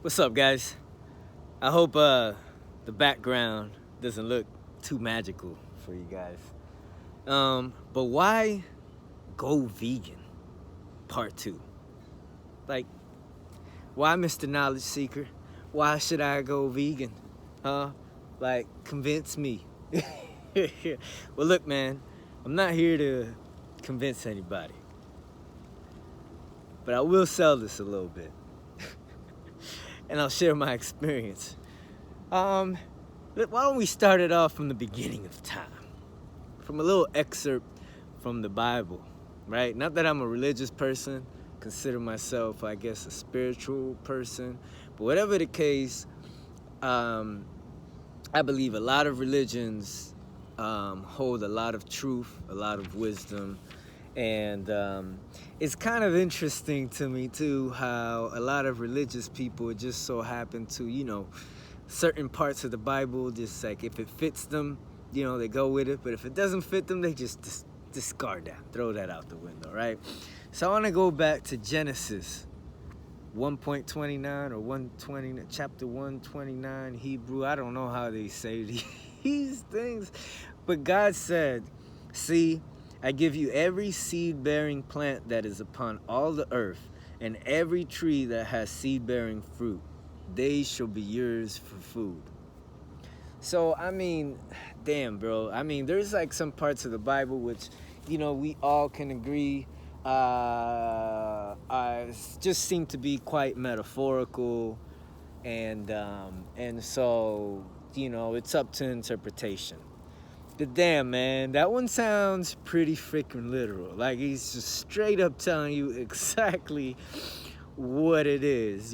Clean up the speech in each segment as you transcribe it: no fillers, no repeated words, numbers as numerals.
What's up, guys? I hope the background doesn't look too magical for you guys. But why go vegan? Part 2. Like, why, Mr. Knowledge Seeker? Why should I go vegan? Huh? Like, convince me. Well, look, man, I'm not here to convince anybody. But I will sell this a little bit. And I'll share my experience. Why don't we start it off from the beginning of time? From a little excerpt from the Bible, right? Not that I'm a religious person, consider myself, I guess, a spiritual person. But whatever the case, I believe a lot of religions hold a lot of truth, a lot of wisdom. And it's kind of interesting to me, too, how a lot of religious people just so happen to, certain parts of the Bible, just like if it fits them, they go with it. But if it doesn't fit them, they just discard that, throw that out the window, right? So I want to go back to Genesis 1.29 or 120, chapter 129 Hebrew. I don't know how they say these things. But God said, see, I give you every seed-bearing plant that is upon all the earth, and every tree that has seed-bearing fruit. They shall be yours for food. So, damn, bro. There's like some parts of the Bible which, we all can agree just seem to be quite metaphorical. And so, it's up to interpretation. But damn, man, that one sounds pretty freaking literal. Like he's just straight up telling you exactly what it is,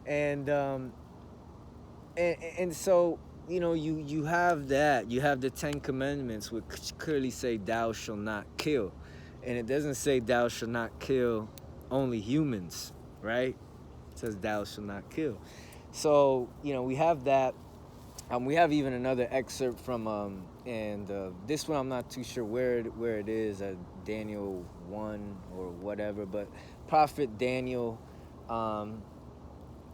And so, you have that. You have the 10 Commandments, which clearly say thou shalt not kill. And it doesn't say thou shalt not kill only humans, right? It says thou shalt not kill. So, we have that. We have even another excerpt from, this one I'm not too sure where it is, Daniel 1 or whatever, but Prophet Daniel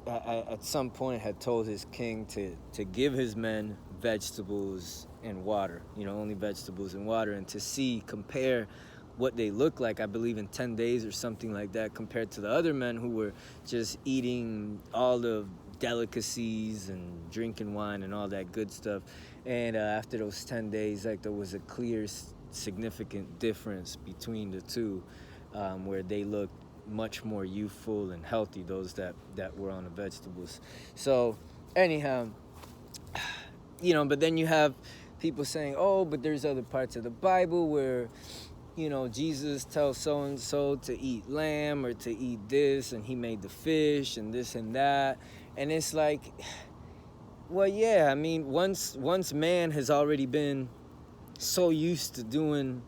at some point had told his king to give his men vegetables and water, only vegetables and water, and to compare what they look like, I believe in 10 days or something like that, compared to the other men who were just eating all the delicacies and drinking wine and all that good stuff. And after those 10 days, like, there was a clear, significant difference between the two, where they looked much more youthful and healthy, those that were on the vegetables. So anyhow, but then you have people saying, oh, but there's other parts of the Bible where Jesus tells so-and-so to eat lamb or to eat this, and he made the fish and this and that. And it's like, well, yeah, once man has already been so used to doing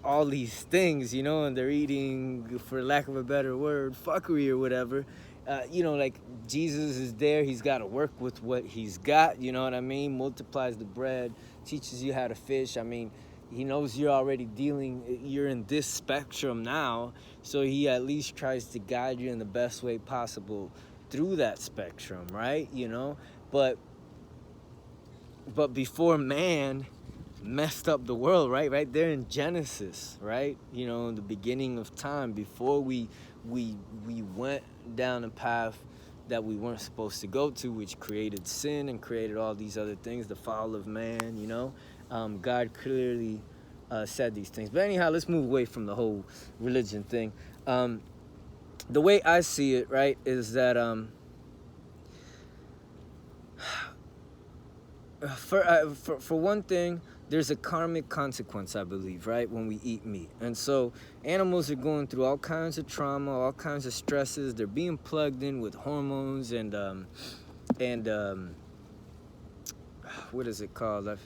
all these things, and they're eating, for lack of a better word, fuckery or whatever, like Jesus is there, he's got to work with what he's got, multiplies the bread, teaches you how to fish. He knows you're in this spectrum now, so he at least tries to guide you in the best way possible through that spectrum, right? But before man messed up the world, right there in Genesis, right? In the beginning of time, before we went down a path that we weren't supposed to go to, which created sin and created all these other things, the fall of man, God clearly said these things. But anyhow, let's move away from the whole religion thing. The way I see it, right, is that for one thing, there's a karmic consequence, I believe, right, when we eat meat. And so animals are going through all kinds of trauma, all kinds of stresses. They're being plugged in with hormones and what is it called?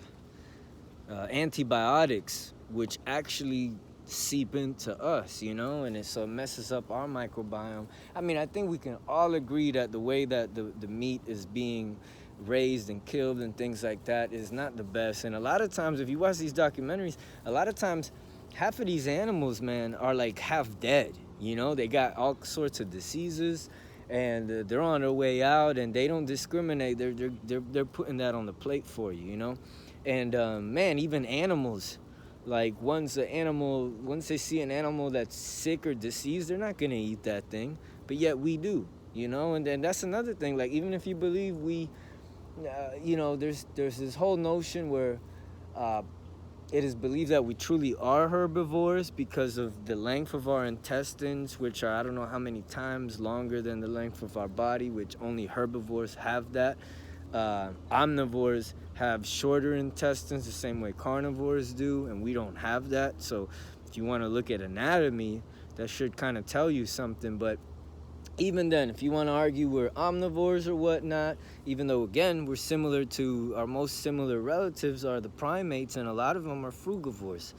Antibiotics, which actually seep into us, and so it messes up our microbiome. I think we can all agree that the way that the meat is being raised and killed and things like that is not the best. And a lot of times, if you watch these documentaries, a lot of times half of these animals, man, are like half dead. They got all sorts of diseases. and they're on their way out, and they don't discriminate. They're putting that on the plate for you, you know. And man, even animals, like once they see an animal that's sick or diseased, they're not gonna eat that thing, but yet we do, you know. And then that's another thing. Like even if you believe we, you know, there's this whole notion where uh, it is believed that we truly are herbivores because of the length of our intestines, which are I don't know how many times longer than the length of our body, which only herbivores have that. Omnivores have shorter intestines the same way carnivores do, and we don't have that. So if you want to look at anatomy, that should kind of tell you something. But even then, if you want to argue we're omnivores or whatnot, even though, again, we're similar to our most similar relatives are the primates, and a lot of them are frugivores.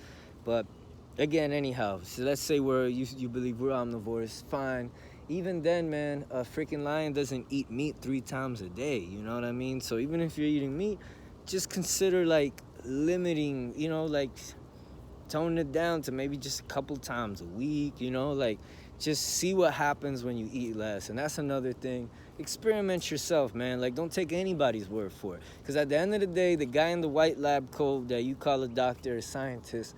But again, anyhow, so let's say you believe we're omnivores, fine. Even then, man, a freaking lion doesn't eat meat 3 times a day, you know what I mean? So even if you're eating meat, just consider, like, limiting, you know, like, tone it down to maybe just a couple times a week, you know, like just see what happens when you eat less. And that's another thing. Experiment yourself, man. Like, don't take anybody's word for it. Because at the end of the day, the guy in the white lab coat that you call a doctor or scientist,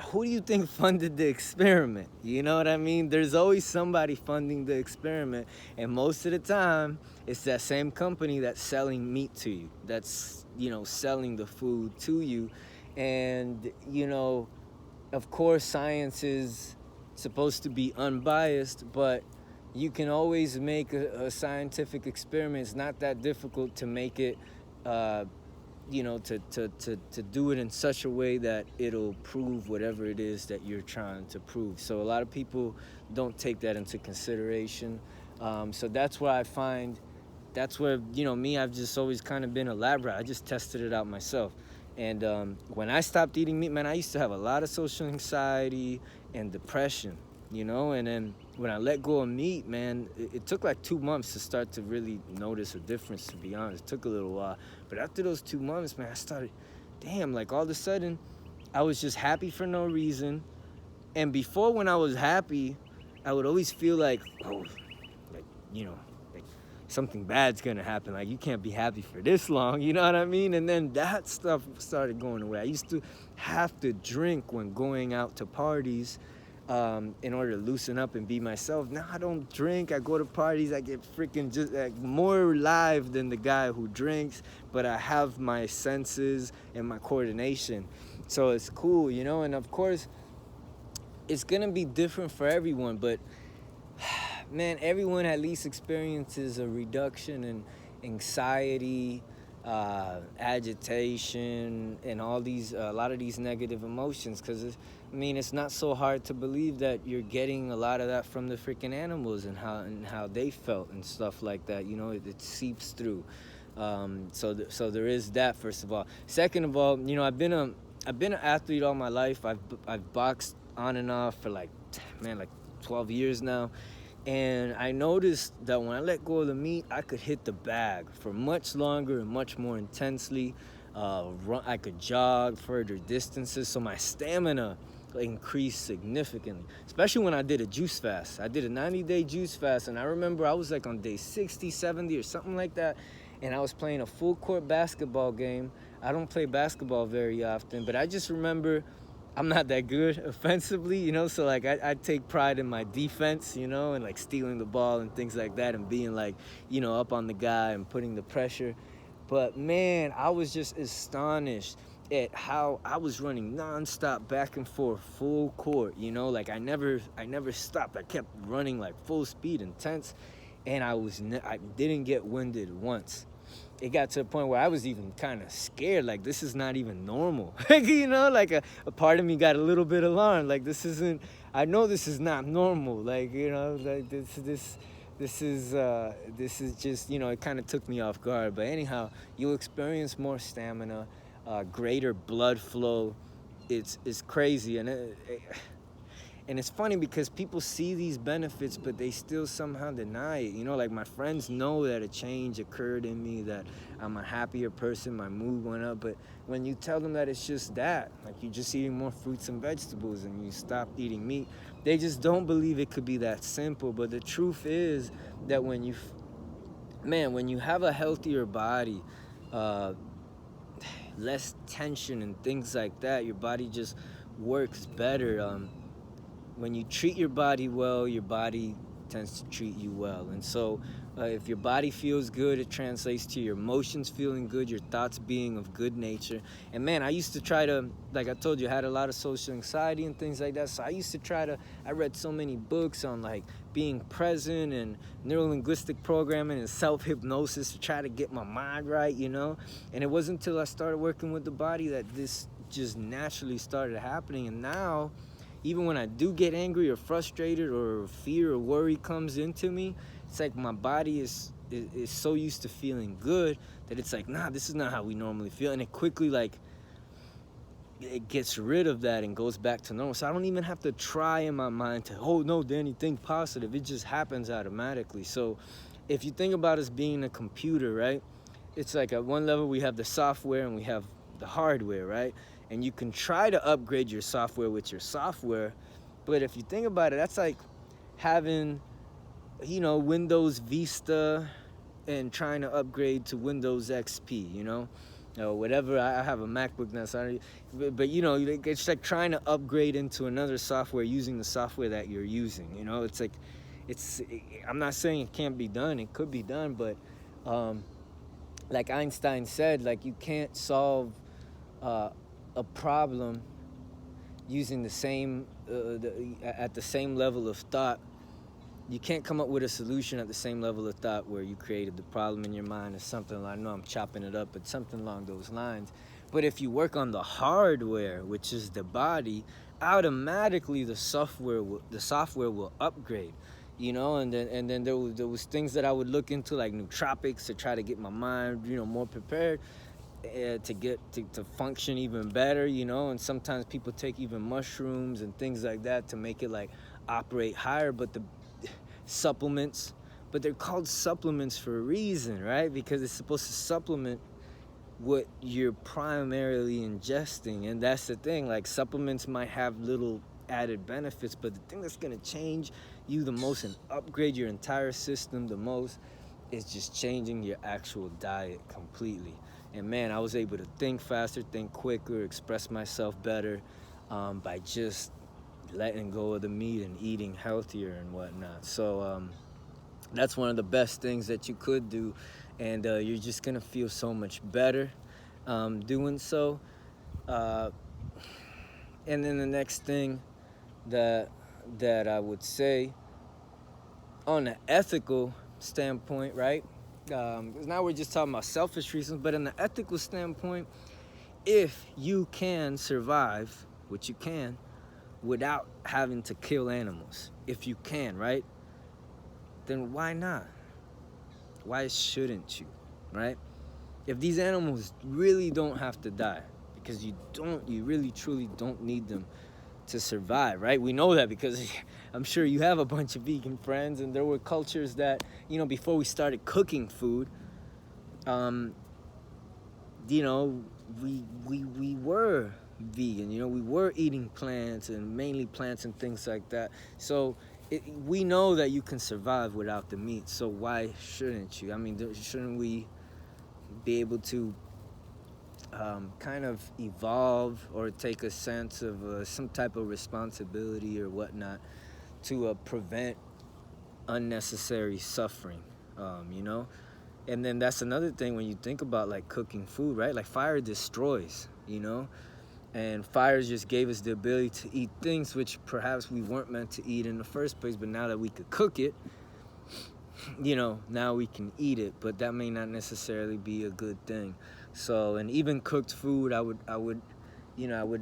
who do you think funded the experiment? You know what I mean? There's always somebody funding the experiment. And most of the time, it's that same company that's selling meat to you, that's, you know, selling the food to you. And, you know, of course, science is supposed to be unbiased, but you can always make a scientific experiment. It's not that difficult to make it, you know, to do it in such a way that it'll prove whatever it is that you're trying to prove. So a lot of people don't take that into consideration. So that's where I find, that's where, you know, me, I've just always kind of been a lab rat. I just tested it out myself. And when I stopped eating meat, man, I used to have a lot of social anxiety and depression, you know. And then when I let go of meat, man, it took like 2 months to start to really notice a difference, to be honest. It took a little while. But after those 2 months, man, I started, damn, like all of a sudden, I was just happy for no reason. And before, when I was happy, I would always feel like, oh, like, you know, something bad's gonna happen. Like, you can't be happy for this long, you know what I mean? And then that stuff started going away. I used to have to drink when going out to parties in order to loosen up and be myself. Now I don't drink. I go to parties. I get freaking just like more live than the guy who drinks, but I have my senses and my coordination. So it's cool, you know? And of course, it's gonna be different for everyone, but man, everyone at least experiences a reduction in anxiety, agitation, and all these, a lot of these negative emotions. Because, I mean, it's not so hard to believe that you're getting a lot of that from the freaking animals and how they felt and stuff like that. You know, it seeps through. So there is that, first of all. Second of all, you know, I've been an athlete all my life. I've boxed on and off for like 12 years now. And I noticed that when I let go of the meat, I could hit the bag for much longer and much more intensely. I could jog further distances, so my stamina increased significantly, especially when I did a juice fast. I did a 90-day juice fast, and I remember I was like on day 60, 70 or something like that, and I was playing a full court basketball game. I don't play basketball very often, but I just remember I'm not that good offensively, you know, so like I take pride in my defense, you know, and like stealing the ball and things like that and being like, you know, up on the guy and putting the pressure. But man, I was just astonished at how I was running nonstop back and forth, full court, you know, like I never stopped. I kept running like full speed, intense, and I didn't get winded once. It got to the point where I was even kind of scared, like this is not even normal. You know, like a part of me got a little bit alarmed, like I know this is not normal, like, you know, like this is just, you know, it kind of took me off guard. But anyhow, you'll experience more stamina, greater blood flow. It's crazy, and And it's funny because people see these benefits, but they still somehow deny it. Like my friends know that a change occurred in me, that I'm a happier person, my mood went up. But when you tell them that it's just that, like you're just eating more fruits and vegetables and you stopped eating meat, they just don't believe it could be that simple. But the truth is that when you have a healthier body, less tension and things like that, your body just works better. When you treat your body well, your body tends to treat you well. And so if your body feels good, it translates to your emotions feeling good, your thoughts being of good nature. And man, I used to try to, like I told you, I had a lot of social anxiety and things like that. So I used to I read so many books on like being present and neuro-linguistic programming and self-hypnosis to try to get my mind right, And it wasn't until I started working with the body that this just naturally started happening. And now, even when I do get angry or frustrated or fear or worry comes into me, it's like my body is so used to feeling good that it's like, nah, this is not how we normally feel. And it quickly, like, it gets rid of that and goes back to normal. So I don't even have to try in my mind to, oh, no, Danny, think positive. It just happens automatically. So if you think about us being a computer, right? It's like at one level we have the software and we have the hardware, right? And you can try to upgrade your software with your software, but if you think about it, that's like having, Windows Vista and trying to upgrade to Windows XP, whatever. I have a MacBook now, so but it's like trying to upgrade into another software using the software that you're using. It's like, I'm not saying it can't be done. It could be done, but like Einstein said, like you can't solve a problem using the same at the same level of thought. You can't come up with a solution at the same level of thought where you created the problem in your mind or something. I know I'm chopping it up, but something along those lines. But if you work on the hardware, which is the body, automatically the software will upgrade. And then there was things that I would look into, like nootropics, to try to get my mind more prepared to get to function even better. And sometimes people take even mushrooms and things like that to make it like operate higher. But the supplements, but they're called supplements for a reason, right? Because it's supposed to supplement what you're primarily ingesting. And that's the thing, like supplements might have little added benefits, but the thing that's going to change you the most and upgrade your entire system the most is just changing your actual diet completely. And man, I was able to think faster, think quicker, express myself better by just letting go of the meat and eating healthier and whatnot. So that's one of the best things that you could do, and you're just gonna feel so much better doing so. And then the next thing that I would say, on an ethical standpoint, right? Because now we're just talking about selfish reasons, but in the ethical standpoint, if you can survive, which you can, without having to kill animals, if you can, right? Then why not? Why shouldn't you, right? If these animals really don't have to die, because you really truly don't need them to survive, right? We know that because I'm sure you have a bunch of vegan friends, and there were cultures that, before we started cooking food, we were vegan, we were eating plants and mainly plants and things like that. So we know that you can survive without the meat. So why shouldn't you? I mean, shouldn't we be able to kind of evolve or take a sense of some type of responsibility or whatnot to prevent unnecessary suffering, And then that's another thing when you think about like cooking food, right? Like fire destroys, and fire just gave us the ability to eat things which perhaps we weren't meant to eat in the first place. But now that we could cook it, now we can eat it, but that may not necessarily be a good thing. So, and even cooked food, I would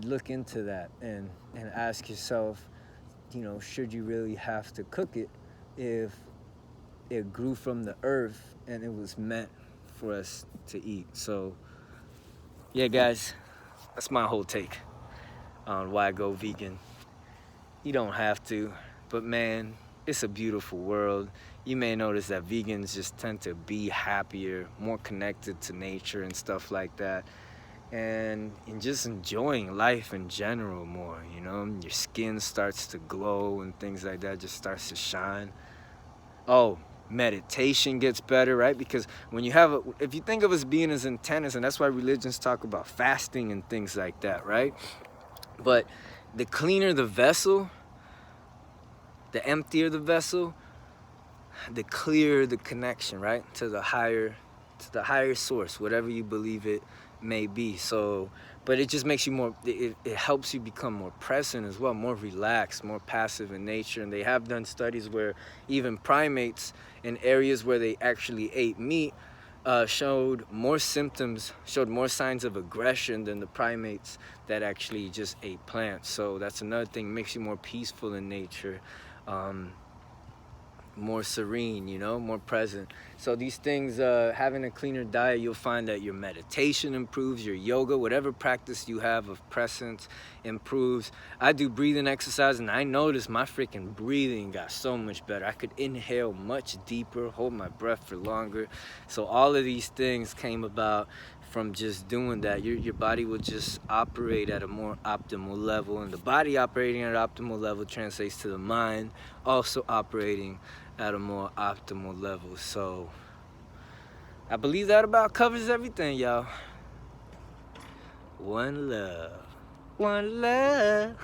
look into that and ask yourself, should you really have to cook it if it grew from the earth and it was meant for us to eat? So, yeah, guys, that's my whole take on why I go vegan. You don't have to, but man, it's a beautiful world. You may notice that vegans just tend to be happier, more connected to nature and stuff like that. And just enjoying life in general more, you know? Your skin starts to glow and things like that, just starts to shine. Oh, meditation gets better, right? Because when you have if you think of us being as antennas, and that's why religions talk about fasting and things like that, right? But the cleaner the vessel, the emptier the vessel, the clearer the connection, right? To the higher source, whatever you believe it may be. So, but it just makes you more, it helps you become more present as well, more relaxed, more passive in nature. And they have done studies where even primates in areas where they actually ate meat showed more symptoms, showed more signs of aggression than the primates that actually just ate plants. So that's another thing, makes you more peaceful in nature. More serene, you know, more present. So these things, having a cleaner diet, you'll find that your meditation improves, your yoga, whatever practice you have of presence improves. I do breathing exercise, and I noticed my freaking breathing got so much better. I could inhale much deeper, hold my breath for longer. So all of these things came about from just doing that. Your body will just operate at a more optimal level, and the body operating at an optimal level translates to the mind also operating at a more optimal level. So I believe that about covers everything, y'all. One love. One love.